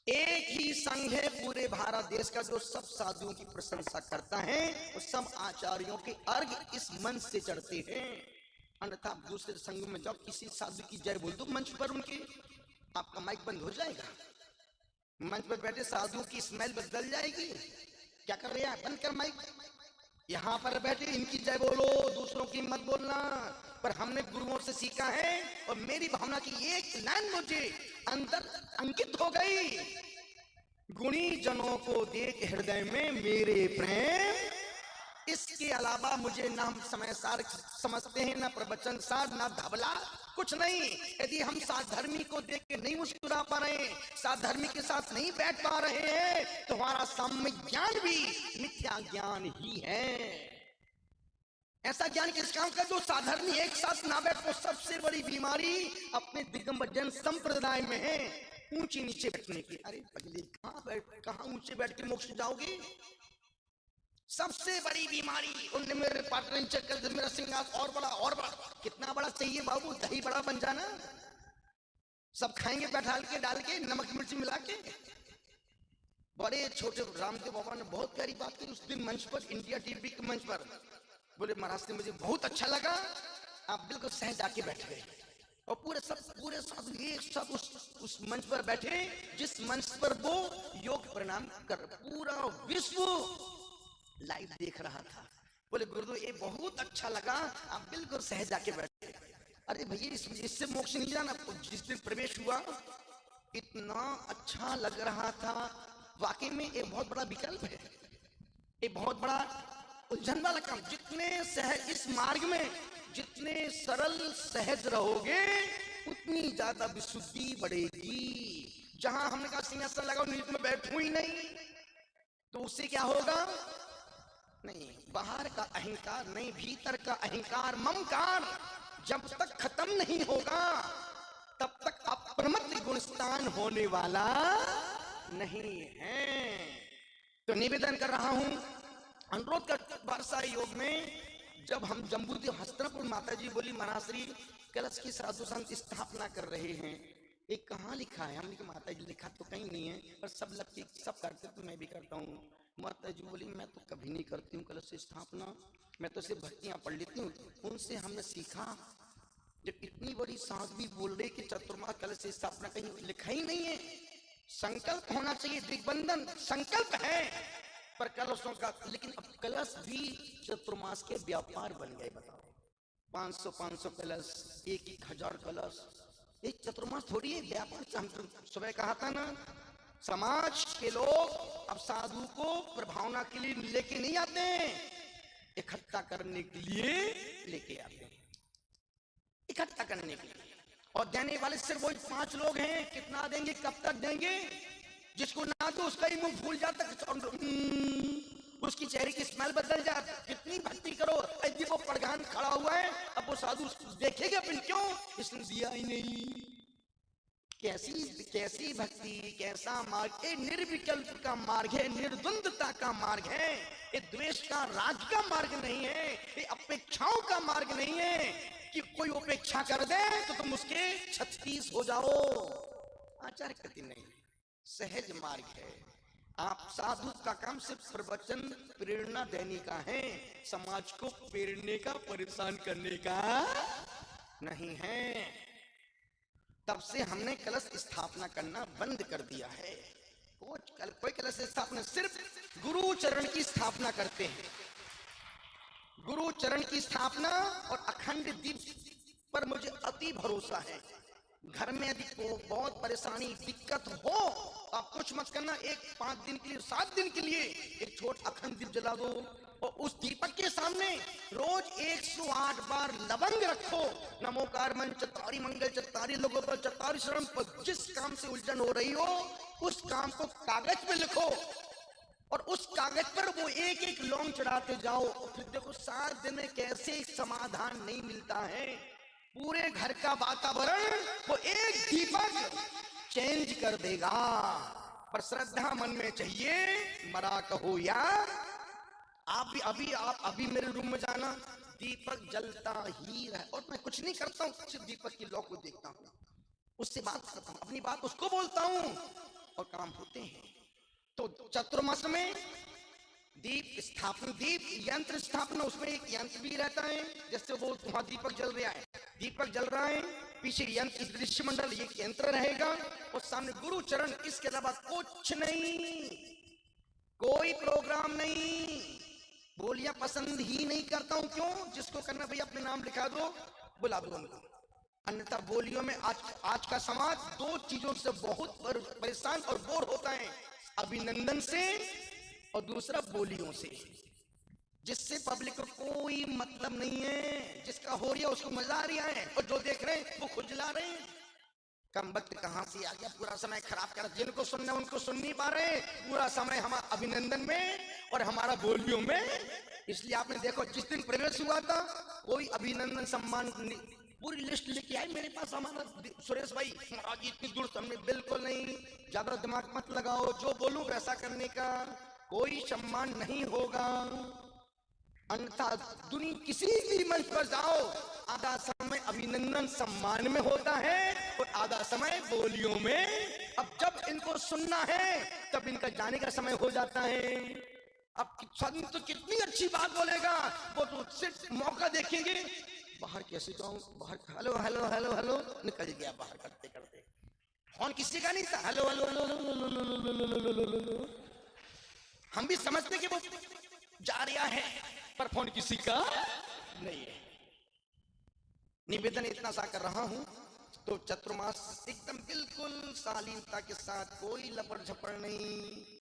एक ही संघ है पूरे भारत देश का जो सब साधुओं की प्रशंसा करता है और सब आचार्यों के अर्घ इस मंच से चढ़ते हैं। अन्यथा आप दूसरे संघ में जाओ, किसी साधु की जय बोल दो मंच पर उनके, आपका माइक बंद हो जाएगा। मंच पर बैठे साधुओं की स्मेल बदल जाएगी। क्या कर रहे हैं, बंद कर माइक। यहाँ पर बैठे इनकी जय बोलो, दूसरों की मत बोलना। पर हमने गुरुओं से सीखा है और मेरी भावना की एक लाइन मुझे अंदर अंकित हो गई, गुणी जनों को देख हृदय में मेरे प्रेम। इसके अलावा मुझे ना समय सार समझते हैं, ना प्रवचन सार, ना धबला, कुछ नहीं। यदि हम साधर्मी को देख के नहीं मुस्कुरा पा रहे हैं, साधर्मी के साथ नहीं बैठ पा रहे हैं, तो हमारा साम्य ज्ञान भी मिथ्या ज्ञान ही है। ऐसा ज्ञान किस काम का जो साधर्मी एक साथ ना बैठ, तो सबसे बड़ी बीमारी अपने दिगंबर जन संप्रदाय में है, ऊंचे नीचे बैठने की। अरे पगले, कहाँ ऊंचे बैठ के मोक्ष जाओगे? सबसे बड़ी बीमारी उनने मेरे पार्टनर चक्कर, मेरा सिंहासन और बड़ा, कितना बड़ा चाहिए बाबू, दही बड़ा बन जाना, सब खाएंगे बैठाल के डाल के नमक मिर्ची मिला के। बड़े छोटे रामदेव बाबा ने बहुत प्यारी बात की उस दिन मंच पर, इंडिया टीवी के मंच पर। बोले महाराज से मुझे बहुत अच्छा लगा, आप बिल्कुल सहज आके बैठ गए और पूरे साधु एक साथ उस मंच पर बैठे जिस मंच पर वो योग प्रणाम कर पूरा विश्व लाइव देख रहा था। बोले गुरुदेव ये बहुत अच्छा लगा, आप बिल्कुल सहज आके बैठे। अरे भैया इससे मोक्ष नहीं जाना। जिस दिन प्रवेश हुआ इतना अच्छा लग रहा था, वाकई में एक बहुत बड़ा विकल्प है, एक बहुत बड़ा उलझन वाला काम। जितने सहज इस मार्ग में जितने सरल सहज रहोगे उतनी ज्यादा विशुद्धि बढ़ेगी। जहां हमने कहा सिंहासन लगाओ, नीति में बैठूं ही नहीं, तो उससे क्या होगा? नहीं, बाहर का अहंकार नहीं, भीतर का अहंकार ममकार जब तक खत्म नहीं होगा तब तक अप्रमत्त गुणस्थान होने वाला नहीं है। तो निवेदन कर रहा हूं, अनुरोध कर, वर्षा योग में जब हम जम्बूद्वीप हस्तिनापुर, माता जी बोली महाराज श्री कलश की साधु संत स्थापना कर रहे हैं, एक कहाँ लिखा है? हमने कहा माता जी लिखा तो कहीं नहीं है, पर सब लगती सब करते तो मैं भी करता हूँ। माता जी बोली मैं तो कभी नहीं करती हूँ कलश स्थापना, मैं तो सिर्फ भक्तियां पढ़ लेती हूँ। उनसे हमने सीखा, जब इतनी बड़ी साध्वी बोल रही कि चतुर्मास कलश स्थापना कहीं लिखा ही नहीं है। संकल्प होना चाहिए, दिग्बंधन संकल्प है पर कलशों का, लेकिन अब कलश भी चतुर्मास के व्यापार बन गए। बताओ 500 कलश, 1,000 कलश, एक चतुर्मास थोड़ी है व्यापार। हम सुबह कहा था ना, समाज के लोग अब साधु को प्रभावना के लिए लेके नहीं आते हैं, इकट्ठा करने के लिए लेके आते हैं, इकट्ठा करने के लिए। और देने वाले सिर्फ वही 5 लोग हैं। कितना देंगे, कब तक देंगे? जिसको ना दो उसका ही मुंह भूल जाता, उसकी चेहरे की स्मेल बदल जाती। कितनी भक्ति करो, यदि वो प्रधान खड़ा हुआ है, अब वो साधु देखेगा फिर क्यों, इसने दिया ही नहीं। कैसी भक्ति, कैसा मार्ग, ये निर्विकल्प का मार्ग है, निर्द्वंद्वता का मार्ग है, ये द्वेष का राग का मार्ग नहीं है, ये अपेक्षाओं का मार्ग नहीं है कि कोई उपेक्षा कर दे तो तुम उसके 36 हो जाओ। आचार्य कहते नहीं, सहज मार्ग है। आप साधु का काम सिर्फ प्रवचन प्रेरणा देने का है, समाज को प्रेरने का, परेशान करने का नहीं है। तब से हमने कलश स्थापना करना बंद कर दिया है। कोई कलश स्थापना, सिर्फ गुरु चरण की स्थापना करते हैं, गुरु चरण की स्थापना और अखंड दीप पर मुझे अति भरोसा है। घर में यदि बहुत परेशानी दिक्कत हो तो आप कुछ मत करना, एक 5 दिन के लिए, 7 दिन के लिए एक छोट अखंड दीप जला दो और उस दीपक के सामने रोज 108 बार लवंग रखो। नमोकार मन चतारी मंगल चतारी लोगों पर चतारी शरण पर। जिस काम से उलझन हो रही हो उस काम को कागज पे लिखो और उस कागज पर वो एक लौंग चढ़ाते जाओ। और फिर देखो 7 दिन में कैसे समाधान नहीं मिलता है। पूरे घर का वातावरण वो एक दीपक चेंज कर देगा। पर श्रद्धा मन में चाहिए, मरा कहो यार। आप अभी मेरे रूम में जाना, दीपक जलता ही रहे और मैं कुछ नहीं करता हूँ, सिर्फ दीपक की लौ को देखता हूँ, उससे बात करता हूँ, अपनी बात उसको बोलता हूँ। और काम होते हैं। तो चतुर्मास में दीप स्थापना, दीप यंत्र स्थापना, उसमें एक यंत्र भी रहता है। जैसे वो वहां दीपक जल रहा है, दीपक जल रहा है, पीछे यंत्र दृश्य मंडल एक यंत्र रहेगा और सामने गुरु चरण, इसके अलावा कुछ नहीं, कोई प्रोग्राम नहीं। बोलियां पसंद ही नहीं करता हूं, क्यों? जिसको करना भैया अपने नाम लिखा दो, बुला दो उनको। अन्यथा बोलियों में आज का समाज दो चीजों से बहुत परेशान और बोर होता है, अभिनंदन से और दूसरा बोलियों से, जिससे पब्लिक को कोई मतलब नहीं है। जिसका हो रहा है उसको मजा आ रहा है और जो देख रहे हैं वो खुजला रहे हैं। कम वक्त कहां से आ गया, पूरा समय खराब कर, जिनको सुनना उनको सुन नहीं पा रहे, पूरा समय हमारा अभिनंदन में और हमारा बोलियों में। इसलिए आपने देखो जिस दिन प्रवेश हुआ था कोई अभिनंदन सम्मान पूरी लिस्ट लेके आए मेरे पास हमारा सुरेश भाई, महाराज इतनी दूर सामने, बिल्कुल नहीं, ज्यादा दिमाग मत लगाओ, जो बोलूं वैसा करने का, कोई सम्मान नहीं होगा। अन्यथा दुनिया किसी भी मंच पर जाओ, आधा समय अभिनंदन सम्मान में होता है और आधा समय बोलियों में। अब जब इनको सुनना है तब इनका जाने का समय हो जाता है। अब तो कितनी अच्छी बात बोलेगा, वो तो सिर्फ मौका देखेंगे, बाहर कैसे जाऊं, बाहर हेलो हेलो हेलो हेलो, निकल गया बाहर करते करते, फोन किसी का नहीं था, हेलो हेलो हेलो। हम भी समझते कि वो जा रहा है पर फोन किसी का नहीं है। निवेदन इतना सा कर रहा हूं, तो चतुर्मास एकदम बिल्कुल शालीनता के साथ, कोई लपड़ झपड़ नहीं,